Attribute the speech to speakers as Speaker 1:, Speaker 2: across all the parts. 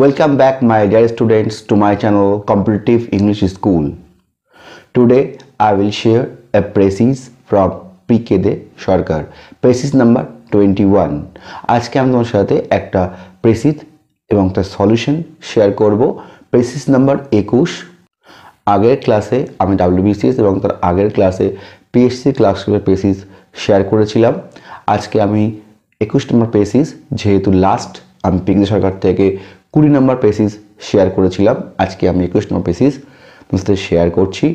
Speaker 1: Welcome back my dear students to my channel Competitive English School. Today I will share a precis from PK De Sarkar. Precis number 21. আজকে আমি তোমার সাথে একটা precis এবং তার solution share করব। precis number 21। আগের ক্লাসে আমি WBCS এবং তার আগের ক্লাসে PSC ক্লাসের precis শেয়ার করেছিলাম। আজকে আমি 21 নম্বর precis যেহেতু লাস্ট আমি PK De Sarkar থেকে 20 নম্বর precis শেয়ার করেছিলাম। আজকে আমি 21 নম্বর precis তোমাদের সাথে শেয়ার করছি।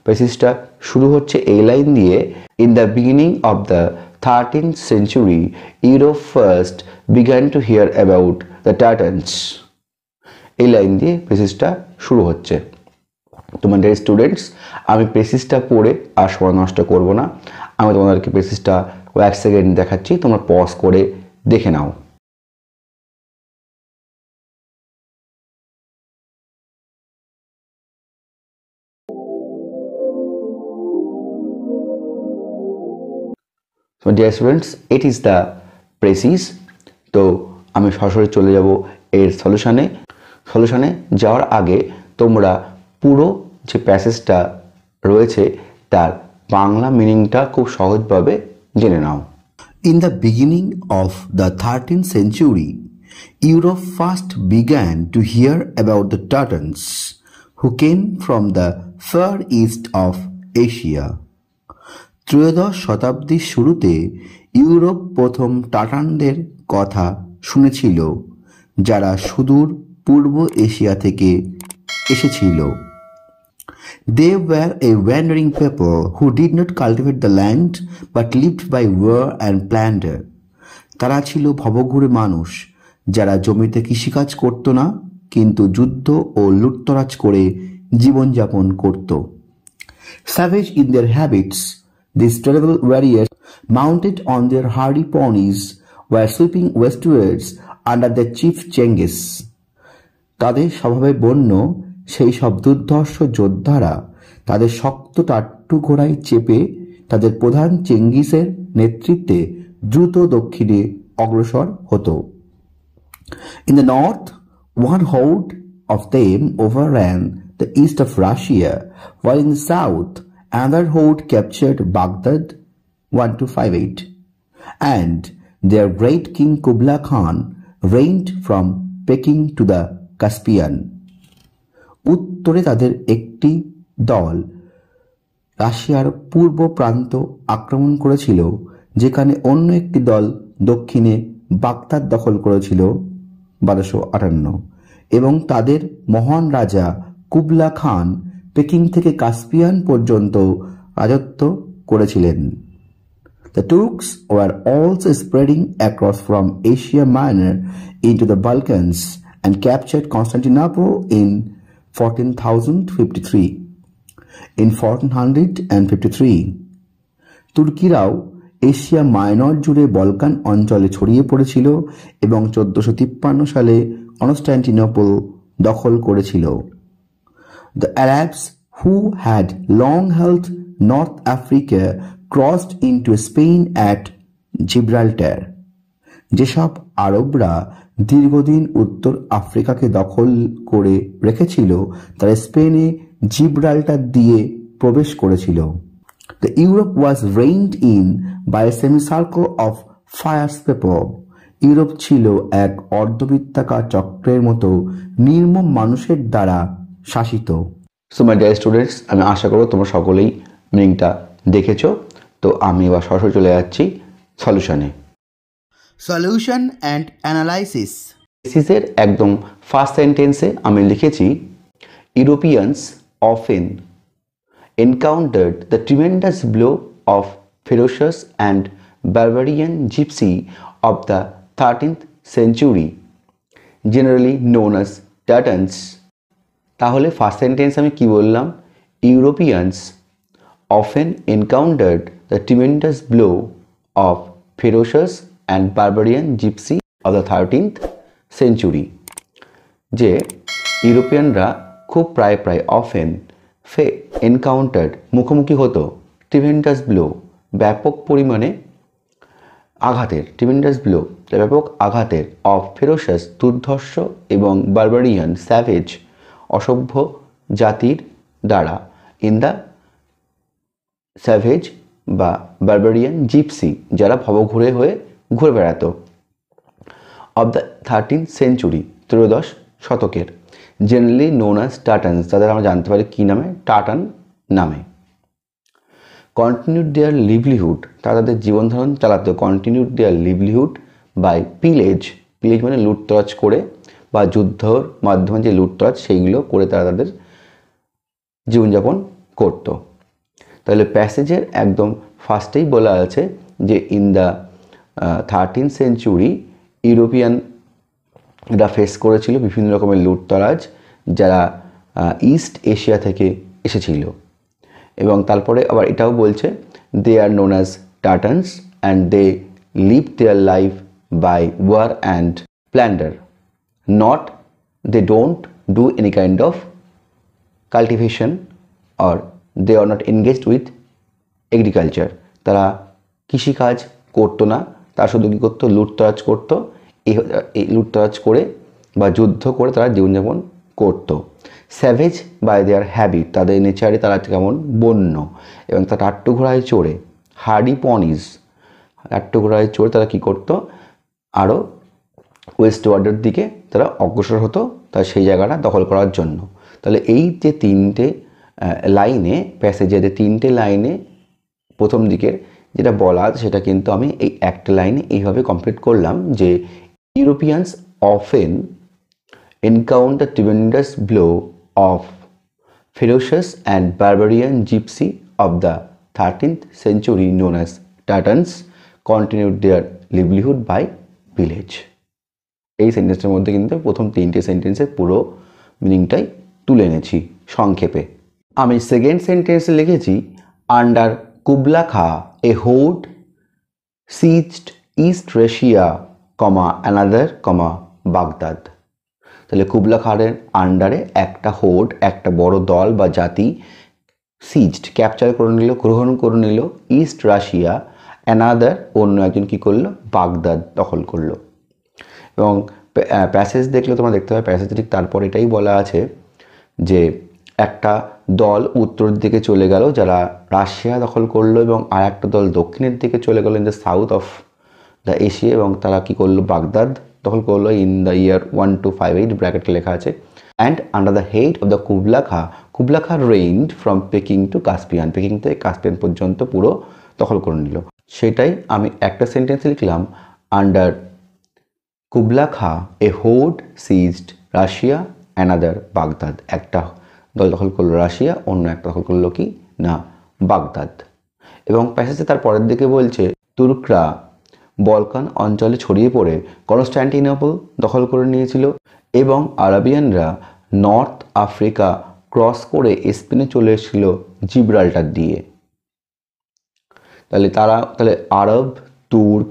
Speaker 1: precisটা শুরু হচ্ছে এই লাইন দিয়ে, in the beginning of the 13th century Europe first began to hear about the Tartans. এই লাইন দিয়ে precisটা শুরু হচ্ছে। তোমাদের স্টুডেন্টস, আমি precisটা পড়ে আর সময় নষ্ট করব না। আমি তোমাদেরকে precisটা কয়েক সেকেন্ড দেখাচ্ছি, তোমরা পজ করে দেখে নাও। So dear students, it is the precis. তো আমি সরাসরি চলে যাব এর সলিউশনে যাওয়ার আগে তোমরা পুরো যে প্যাসেজটা রয়েছে তার বাংলা মিনিংটা খুব সহজভাবে জেনে নাও।
Speaker 2: In the beginning of the 13th century, Europe first began to hear about the Tartans, who came from the far east of Asia. ত্রয়োদশ শতাব্দীর শুরুতে ইউরোপ প্রথম টাটানদের কথা শুনেছিল, যারা সুদূর পূর্ব এশিয়া থেকে এসেছিল। They were a wandering people who did not cultivate the land but lived by war and plunder. তারা ছিল ভবঘুরে মানুষ, যারা জমিতে কৃষিকাজ করত না কিন্তু যুদ্ধ ও লুটতরাজ করে জীবনযাপন করত। Savage in their habits, these terrible warriors, mounted on their hardy ponies, were sweeping westwards under their chief Cengiz. তাদের স্বভাবে বন্য সেই সব দুর্ধর্ষ যোদ্ধারা তাদের শক্ত টাট্টু ঘোড়ায় চেপে তাদের প্রধান চেঙ্গিসের নেতৃত্বে দ্রুত দক্ষিণে অগ্রসর হতো। In the north, one horde of them overran the east of Russia, while in the south, another horde captured Baghdad 1258, and their great king Kublai Khan reigned from Peking to the Caspian. উত্তরে তাদের একটি দল রাশিয়ার পূর্ব প্রান্ত আক্রমণ করেছিল, যেখানে অন্য একটি দল দক্ষিণে বাগদাদ দখল করেছিল 1258, এবং তাদের মহান রাজা কুবলা খান পেকিং থেকে কাস্পিয়ান পর্যন্ত রাজত্ব করেছিলেন। The Turks were also spreading across from Asia Minor into the Balkans and captured Constantinople in 1453. In 1453, তুর্কিরাও Asia minor জুড়ে বলকান অঞ্চলে ছড়িয়ে পড়েছিল এবং 1453 সালে কনস্টান্টিনোপল দখল করেছিল। The Arabs, who had long held North Africa, crossed into Spain at Gibraltar. যেসব আরবরা দীর্ঘদিন উত্তর আফ্রিকাকে দখল করে রেখেছিল, তারা স্পেনে জিব্রাল্টার দিয়ে প্রবেশ করেছিল। The Europe was reigned in by a semicircle of fierce people. Europe ছিল এক অর্ধবৃত্তাকার চক্রের মতো নির্মম মানুষের দ্বারা শাসিত।
Speaker 1: সো মাই ডিয়ার স্টুডেন্টস, আমি আশা করব তোমরা সকলেই মিনিংটা দেখেছো। তো আমি এবার সরাসরি চলে যাচ্ছি সলিউশনে।
Speaker 2: Solution and analysis.
Speaker 1: প্রেসিসের একদম ফার্স্ট সেন্টেন্সে আমি লিখেছি, Europeans often encountered the tremendous blow of ferocious and barbarian gypsy of the 13th century, generally known as Tartans. তাহলে ফার্স্ট সেন্টেন্স আমি কি বললাম? Europeans often encountered the tremendous blow of ferocious and barbarian gypsy of the 13th century. যে ইউরোপিয়ানরা খুব প্রায় often encountered মুখোমুখি হতো, tremendous blow ব্যাপক পরিমাণে আঘাতের, ট্রিমেন্ডাস ব্লো, ব্যাপক আঘাতের, অফ ফেরোসাস দুর্ধর্ষ এবং বারবারিয়ান স্যাভেজ অসভ্য জাতির দ্বারা, ইন দ্য স্যাভেজ বা বারবারিয়ান জিপসি যারা ভবঘুরে হয়ে ঘুরে বেড়াতো, অব দ্য 13th century ত্রয়োদশ শতকের, জেনারেলি নোন অ্যাজ টাটানস তাদের আমরা জানতে পারি কী নামে, টাটান নামে। কন্টিনিউড দেয়ার লিভলিহুড তারা তাদের জীবনধারণ চালাতো, কন্টিনিউড দেয়ার লিভলিহুড বাই পিলেজ, পিলেজ মানে লুটতরাজ করে বা যুদ্ধর মাধ্যমে যে লুটতরাজ সেইগুলো করে তারা তাদের জীবনযাপন করতো। তাহলে প্যাসেজের একদম ফার্স্টেই বলা আছে যে ইন দ্য 13th century ইউরোপিয়ানরা ফেস করেছিল বিভিন্ন রকমের লুটতরাজ যারা ইস্ট এশিয়া থেকে এসেছিল। এবং তারপরে আবার এটাও বলছে দে আর নোন অ্যাজ টাটানস and they live their life by war and plunder, not they don't do any kind of cultivation or they are not engaged with agriculture. তারা কৃষিকাজ করতো না, তারা শুধু কী করতো, লুটতরাজ করতো। এই লুটতরাজ করে বা যুদ্ধ করে তারা জীবনযাপন করতো। স্যাভেজ বাই দেয়ার হ্যাবিট তাদের নেচারে তারা কেমন, বন্য, এবং তারা টাট্টুঘোড়ায় চড়ে, হার্ডি পনিজ টাট্টুঘোড়ায় চড়ে তারা কী করতো, আরও ওয়েস্টওয়ার্ডের দিকে তারা অগ্রসর হতো তার সেই জায়গাটা দখল করার জন্য। তাহলে এই যে তিনটে লাইনে, প্যাসেজের যে তিনটে লাইনে প্রথম দিকের যেটা বলা সেটা কিন্তু আমি এই একটা লাইনে এইভাবে কমপ্লিট করলাম যে Europeans often encounter tremendous blow of ferocious and barbarian gypsy of the 13th century known as Tatars continued their livelihood by pillage। এই সেন্টেন্সের মধ্যে কিন্তু প্রথম তিনটে সেন্টেন্সের পুরো মিনিংটাই তুলে এনেছি সংক্ষেপে। আমি সেকেন্ড সেন্টেন্সে লিখেছি under Kublai Khan a horde seized east Russia another Baghdad. তাহলে কুবলা খানের আন্ডারে একটা হোড, একটা বড় দল বা জাতি সিজড ক্যাপচার করে নিল, গ্রহণ করে নিল ইস্ট রাশিয়া, অ্যানাদার অন্য একজন কী করলো, বাগদাদ দখল করলো। এবং প্যাসেজ দেখলে তোমরা দেখতে পাবে প্যাসেজ ঠিক তারপর এটাই বলা আছে যে একটা দল উত্তর দিকে চলে গেল যারা রাশিয়া দখল করলো, এবং আর একটা দল দক্ষিণের দিকে চলে গেল in the south of the Asia, এবং তারা কী করলো, বাগদাদ দখল করলো ইন দ্য ইয়ার 1258 ব্র্যাকেটে লেখা আছে। And under the head of the Kublai Khan reigned from Peking to Caspian, Peking থেকে কাস্পিয়ান পর্যন্ত পুরো দখল করে নিল। সেটাই আমি একটা সেন্টেন্সে লিখলাম under Kublai Khan a horde ceased Russia another Baghdad, একটা দল দখল করলো রাশিয়া, অন্য একটা দখল করলো কি না, বাগদাদ। এবং প্যাসেজে তার পরের দিকে বলছে তুর্করা বলকান অঞ্চলে ছড়িয়ে পড়ে কনস্ট্যান্টিনোপল দখল করে নিয়েছিল, এবং আরাবিয়ানরা নর্থ আফ্রিকা ক্রস করে স্পেনে চলে এসেছিল জিব্রাল্টার দিয়ে। তাহলে আরব, তুর্ক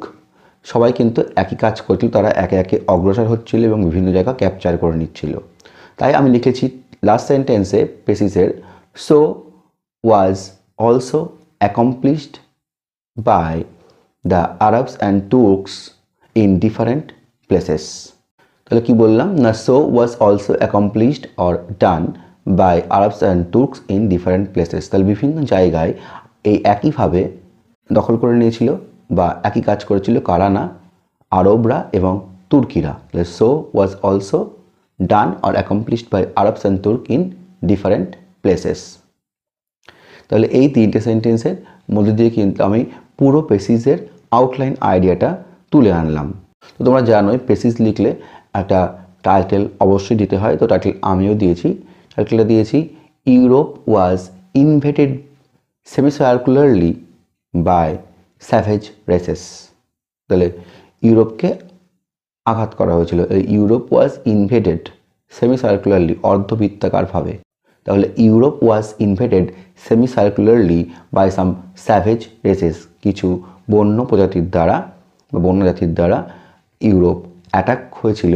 Speaker 1: সবাই কিন্তু একই কাজ করছিল, তারা একে একে অগ্রসর হচ্ছিল এবং বিভিন্ন জায়গা ক্যাপচার করে নিচ্ছিল। তাই আমি লিখেছি লাস্ট সেন্টেন্সে পেসিসের so was also accomplished by the Arabs and Turks in different places। তাহলে কি বললাম না, so was also accomplished or done by Arabs and Turks in different places। তাহলে বিভিন্ন জায়গায় এই একইভাবে দখল করে নিয়েছিল বা একই কাজ করেছিল কারা না, আরবরা এবং তুর্কিরা। তাহলে so was also done or accomplished by Arabs and Turks in different places। তাহলে এই তিনটে সেন্টেন্সের মধ্যে দিয়ে কিন্তু আমি পুরো পেসিসের আউটলাইন আইডিয়াটা তুলে আনলাম। তো তোমরা জানোই পেসিস লিখলে একটা টাইটেল অবশ্যই দিতে হয়, তো টাইটেল আমিও দিয়েছি। টাইটেলটা দিয়েছি Europe was invaded semicircularly by savage races. তাহলে ইউরোপকে আঘাত করা হয়েছিল, ইউরোপ ওয়াজ ইনভেটেড সেমিসার্কুলারলি অর্ধবৃত্তাকারভাবে। তাহলে Europe was invaded semicircularly by some savage races, কিছু বন্য প্রজাতির দ্বারা বা বন্য জাতির দ্বারা ইউরোপ অ্যাটাক হয়েছিল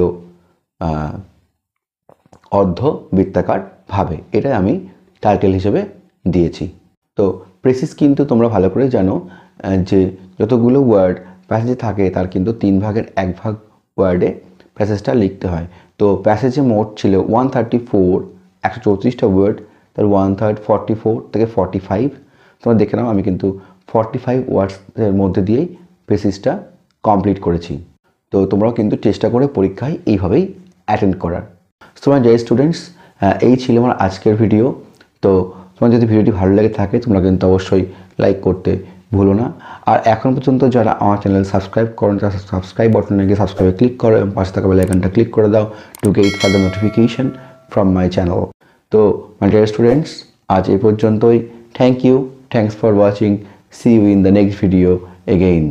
Speaker 1: অর্ধবৃত্তাকার ভাবে। এটাই আমি টাইটেল হিসেবে দিয়েছি। তো প্রেসিস কিন্তু তোমরা ভালো করে জানো যে যতগুলো ওয়ার্ড প্যাসেজে থাকে তার কিন্তু 3 ভাগের 1 ভাগ ওয়ার্ডে প্যাসেজটা লিখতে হয়। তো প্যাসেজে মোট ছিল 134, 134টা ওয়ার্ড, তার 1/3 44 থেকে 45। তোমরা দেখে নাও, আমি কিন্তু 45 ওয়ার্ডসের মধ্যে দিয়েই প্যাসেজটা কমপ্লিট করেছি। তো তোমরাও কিন্তু চেষ্টা করে পরীক্ষায় এইভাবেই অ্যাটেন্ড করার। তোমার যাই স্টুডেন্টস, এই ছিল আমার আজকের ভিডিও। তো তোমার যদি ভিডিওটি ভালো লেগে থাকে তোমরা কিন্তু অবশ্যই লাইক করতে ভুলো না। আর এখন পর্যন্ত যারা আমার চ্যানেল সাবস্ক্রাইব করেন তারা সাবস্ক্রাইব বাটনে গিয়ে সাবস্ক্রাইবে ক্লিক করো এবং পাশে থাকা বেল আইকনটা ক্লিক করে দাও to get further notification from my channel. তো মাই ডিয়ার স্টুডেন্টস, আজ এই পর্যন্তই। Thank you, thanks for watching, see you in the next video again.